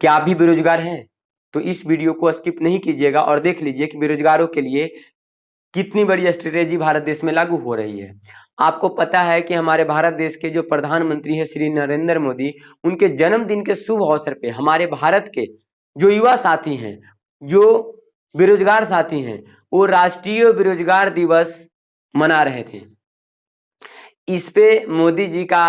क्या आप भी बेरोजगार हैं? तो इस वीडियो को स्किप नहीं कीजिएगा और देख लीजिए कि बेरोजगारों के लिए कितनी बड़ी स्ट्रेटेजी भारत देश में लागू हो रही है। आपको पता है कि हमारे भारत देश के जो प्रधानमंत्री हैं श्री नरेंद्र मोदी, उनके जन्मदिन के शुभ अवसर पे हमारे भारत के जो युवा साथी हैं, जो बेरोजगार साथी हैं, वो राष्ट्रीय बेरोजगार दिवस मना रहे थे। इस पे मोदी जी का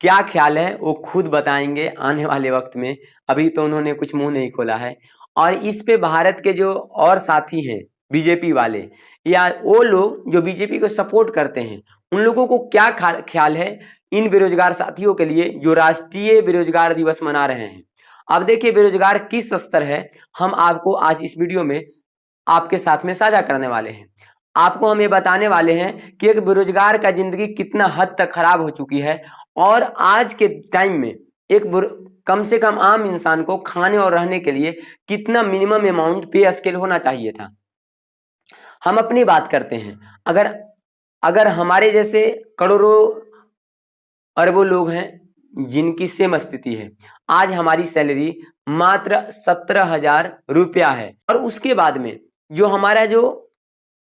क्या ख्याल है वो खुद बताएंगे आने वाले वक्त में। अभी तो उन्होंने कुछ मुंह नहीं खोला है। और इस पे भारत के जो और साथी हैं बीजेपी वाले, या वो लोग जो बीजेपी को सपोर्ट करते हैं, उन लोगों को क्या ख्याल है इन बेरोजगार साथियों के लिए जो राष्ट्रीय बेरोजगार दिवस मना रहे हैं। अब देखिए बेरोजगार किस स्तर है, हम आपको आज इस वीडियो में आपके साथ में साझा करने वाले हैं। आपको हम ये बताने वाले हैं कि एक बेरोजगार का जिंदगी कितना हद तक खराब हो चुकी है और आज के टाइम में एक कम से कम आम इंसान को खाने और रहने के लिए कितना मिनिमम अमाउंट पे स्केल होना चाहिए था। हम अपनी बात करते हैं, अगर हमारे जैसे करोड़ों अरबों लोग हैं जिनकी सेम स्थिति है, आज हमारी सैलरी मात्र 17,000 रुपया है और उसके बाद में जो हमारा जो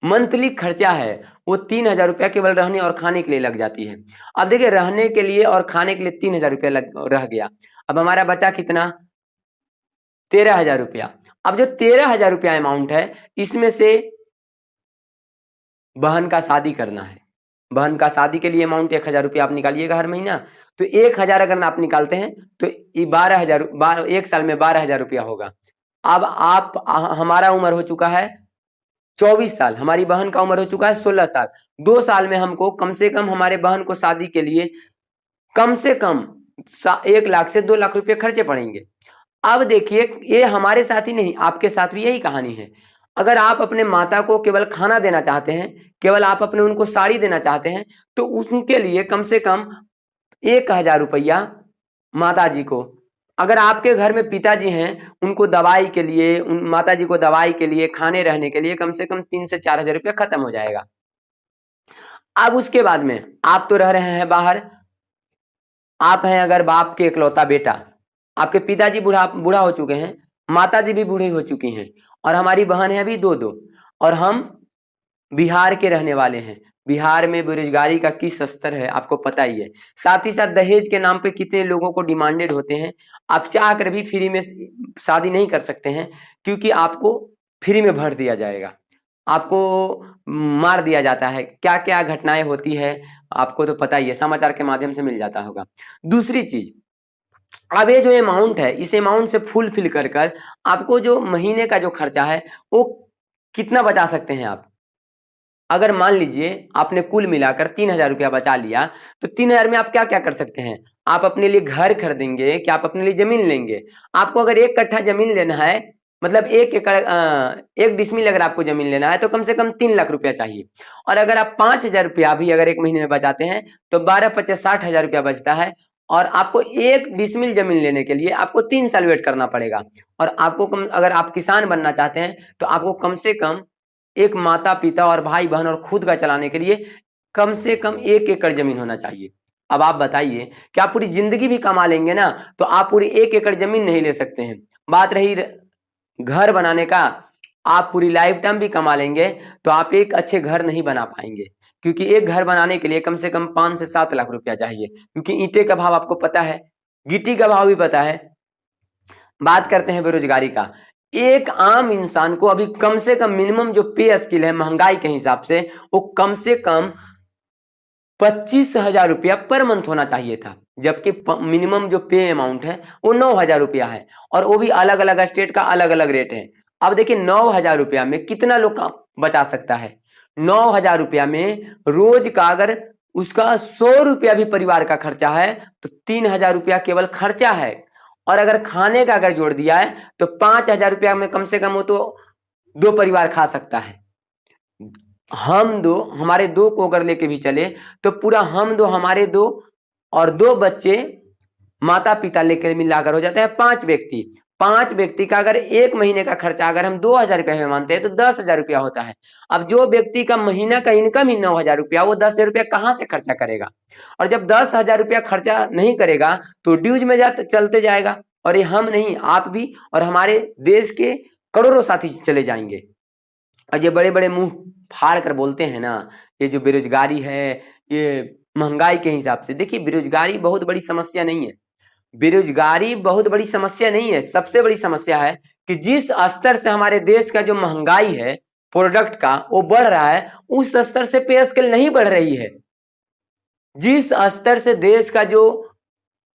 मंथली खर्चा है वो 3,000 रुपया केवल रहने और खाने के लिए लग जाती है। अब देखिए रहने के लिए और खाने के लिए 3,000 रुपया रह गया। अब हमारा बचा कितना? 13,000 रुपया। अब जो 13,000 रुपया अमाउंट है, इसमें से बहन का शादी करना है। बहन का शादी के लिए अमाउंट 1,000 रुपया आप निकालिएगा हर महीना। तो 1,000 अगर आप निकालते हैं तो 12,000, एक साल में 12,000 रुपया होगा। अब हमारा उम्र हो चुका है 24 साल, हमारी बहन का उम्र हो चुका है 16 साल। 2 साल में हमको कम से कम हमारे बहन को शादी के लिए कम से कम 1 लाख से 2 लाख रुपए खर्चे पड़ेंगे। अब देखिए ये हमारे साथ ही नहीं, आपके साथ भी यही कहानी है। अगर आप अपने माता को केवल खाना देना चाहते हैं, केवल आप अपने उनको साड़ी देना चाहते हैं, तो उनके लिए कम से कम 1,000 रुपया माता जी को, अगर आपके घर में पिताजी हैं उनको दवाई के लिए, उन माता जी को दवाई के लिए, खाने रहने के लिए कम से कम 3 से 4,000 रुपया खत्म हो जाएगा। अब उसके बाद में आप तो रह रहे हैं बाहर, आप हैं अगर बाप के इकलौता बेटा, आपके पिताजी बूढ़ा हो चुके हैं, माता जी भी बूढ़ी हो चुकी हैं और हमारी बहन है अभी 2 और हम बिहार के रहने वाले हैं। बिहार में बेरोजगारी का किस स्तर है आपको पता ही है। साथ ही साथ दहेज के नाम पे कितने लोगों को डिमांडेड होते हैं। आप चाह कर भी फ्री में शादी नहीं कर सकते हैं क्योंकि आपको फ्री में भर दिया जाएगा, आपको मार दिया जाता है। क्या क्या घटनाएं होती है आपको तो पता ही है, समाचार के माध्यम से मिल जाता होगा। दूसरी चीज, अब ये जो अमाउंट है, इस अमाउंट से फुलफिल कर आपको जो महीने का जो खर्चा है वो कितना बचा सकते हैं आप। अगर मान लीजिए आपने कुल मिलाकर 3,000 रुपया बचा लिया, तो 3,000 में आप क्या क्या कर सकते हैं। आप अपने लिए घर खरीदेंगे, क्या आप अपने लिए जमीन लेंगे। आपको अगर 1 कट्ठा जमीन लेना है, मतलब 1 एकड़ 1 डिसमिल अगर आपको जमीन लेना है तो कम से कम 3 लाख रुपया चाहिए। और अगर आप 5,000 रुपया भी अगर 1 महीने में बचाते हैं तो 12-50 60,000 रुपया बचता है। और आपको 1 डिसमिल जमीन लेने के लिए आपको 3 साल वेट करना पड़ेगा। और आपको अगर आप किसान बनना चाहते हैं तो आपको कम से कम एक माता पिता और भाई बहन और खुद का चलाने के लिए कम से कम 1 एकड़ जमीन होना चाहिए। अब आप बताइए कि आप पूरी जिंदगी भी कमा लेंगे ना तो आप पूरी 1 एकड़ जमीन नहीं ले सकते हैं। बात रही घर बनाने का, आप पूरी लाइफ टाइम भी कमा लेंगे तो आप एक अच्छे घर नहीं बना पाएंगे, क्योंकि एक घर बनाने के लिए कम से कम 5 से 7 लाख रुपया चाहिए, क्योंकि ईंटे का भाव आपको पता है, गिट्टी का भाव भी पता है। बात करते हैं बेरोजगारी का। एक आम इंसान को अभी कम से कम मिनिमम जो पे स्किल है महंगाई के हिसाब से, वो कम से कम 25,000 रुपया पर मंथ होना चाहिए था, जबकि मिनिमम जो पे अमाउंट है वो 9,000 रुपया है और वो भी अलग अलग स्टेट का अलग अलग रेट है। अब देखिए 9,000 रुपया में कितना लोग का बचा सकता है। 9,000 रुपया में रोज का अगर उसका 100 रुपया भी परिवार का खर्चा है तो 3,000 रुपया केवल खर्चा है। और अगर खाने का अगर जोड़ दिया है तो 5,000 रुपया में कम से कम वो तो 2 परिवार खा सकता है। हमारे 2 को अगर लेके भी चले तो पूरा हमारे 2 और 2 बच्चे माता पिता लेकर मिलाकर हो जाते हैं 5 व्यक्ति। 5 व्यक्ति का अगर 1 महीने का खर्चा अगर हम 2,000 रुपया में मानते हैं तो 10,000 रुपया होता है। अब जो व्यक्ति का महीना का इनकम ही 9,000 रुपया, वो 10,000 रुपया कहाँ से खर्चा करेगा। और जब 10,000 रुपया खर्चा नहीं करेगा तो ड्यूज में चलते जाएगा और ये हम नहीं, आप भी और हमारे देश के करोड़ों साथी चले जाएंगे। और ये बड़े बड़े मुंह फाड़ कर बोलते हैं ना, ये जो बेरोजगारी है, ये महंगाई के हिसाब से, देखिए बेरोजगारी बहुत बड़ी समस्या नहीं है। बेरोजगारी बहुत बड़ी समस्या नहीं है। सबसे बड़ी समस्या है कि जिस स्तर से हमारे देश का जो महंगाई है प्रोडक्ट का वो बढ़ रहा है, उस स्तर से पे स्केल नहीं बढ़ रही है। जिस स्तर से देश का जो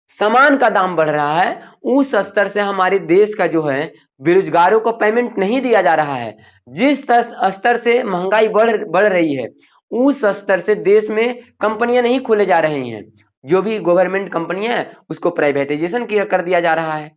सामान का दाम बढ़ रहा है, उस स्तर से हमारे देश का जो है बेरोजगारों को पेमेंट नहीं दिया जा रहा है। जिस स्तर से महंगाई बढ़ रही है, उस स्तर से देश में कंपनियां नहीं खोले जा रही हैं। जो भी गवर्नमेंट कंपनियां हैं उसको प्राइवेटाइजेशन कर दिया जा रहा है।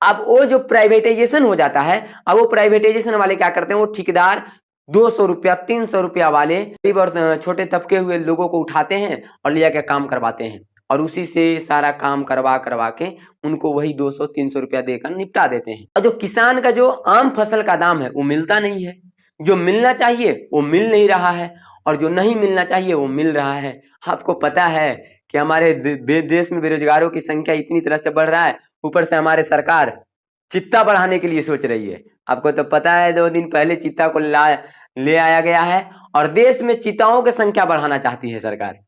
अब वो जो प्राइवेटाइजेशन हो जाता है, अब वो प्राइवेटाइजेशन वाले क्या करते हैं, वो ठेकेदार 200 रुपया 300 रुपया वाले गरीब और छोटे तबके हुए लोगों को उठाते हैं और ले जाकर काम करवाते हैं, और उसी से सारा काम करवा के उनको वही 200-300 रुपया देकर निपटा देते हैं। और जो किसान का जो आम फसल का दाम है वो मिलता नहीं है। जो मिलना चाहिए वो मिल नहीं रहा है, और जो नहीं मिलना चाहिए वो मिल रहा है। आपको पता है कि हमारे देश में बेरोजगारों की संख्या इतनी तरह से बढ़ रहा है, ऊपर से हमारे सरकार चित्ता बढ़ाने के लिए सोच रही है। आपको तो पता है 2 दिन पहले चित्ता को ले आया गया है, और देश में चिताओं की संख्या बढ़ाना चाहती है सरकार।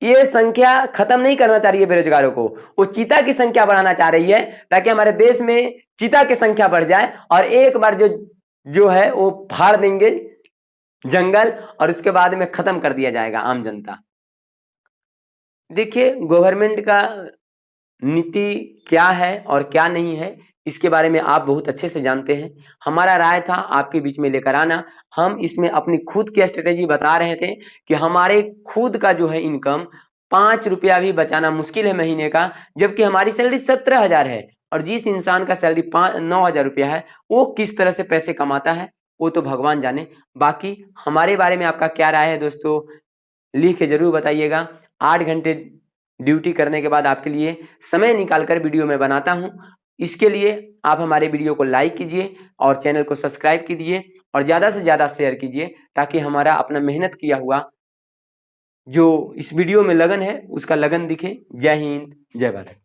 ये संख्या खत्म नहीं करना चाह रही है बेरोजगारों को, वो चीता की संख्या बढ़ाना चाह रही है, ताकि हमारे देश में चीता की संख्या बढ़ जाए और एक बार जो है वो फाड़ देंगे जंगल, और उसके बाद में खत्म कर दिया जाएगा आम जनता। देखिए गवर्नमेंट का नीति क्या है और क्या नहीं है, इसके बारे में आप बहुत अच्छे से जानते हैं। हमारा राय था आपके बीच में लेकर आना। हम इसमें अपनी खुद की स्ट्रेटेजी बता रहे थे कि हमारे खुद का जो है इनकम 5 रुपया भी बचाना मुश्किल है महीने का, जबकि हमारी सैलरी 17,000 है। और जिस इंसान का सैलरी 9,000 रुपया है, वो किस तरह से पैसे कमाता है वो तो भगवान जाने। बाकी हमारे बारे में आपका क्या राय है दोस्तों, लिख के जरूर बताइएगा। 8 घंटे ड्यूटी करने के बाद आपके लिए समय निकालकर वीडियो मैं बनाता हूं। इसके लिए आप हमारे वीडियो को लाइक कीजिए और चैनल को सब्सक्राइब कीजिए और ज़्यादा से ज़्यादा शेयर कीजिए, ताकि हमारा अपना मेहनत किया हुआ जो इस वीडियो में लगन है उसका लगन दिखे। जय हिंद, जय भारत।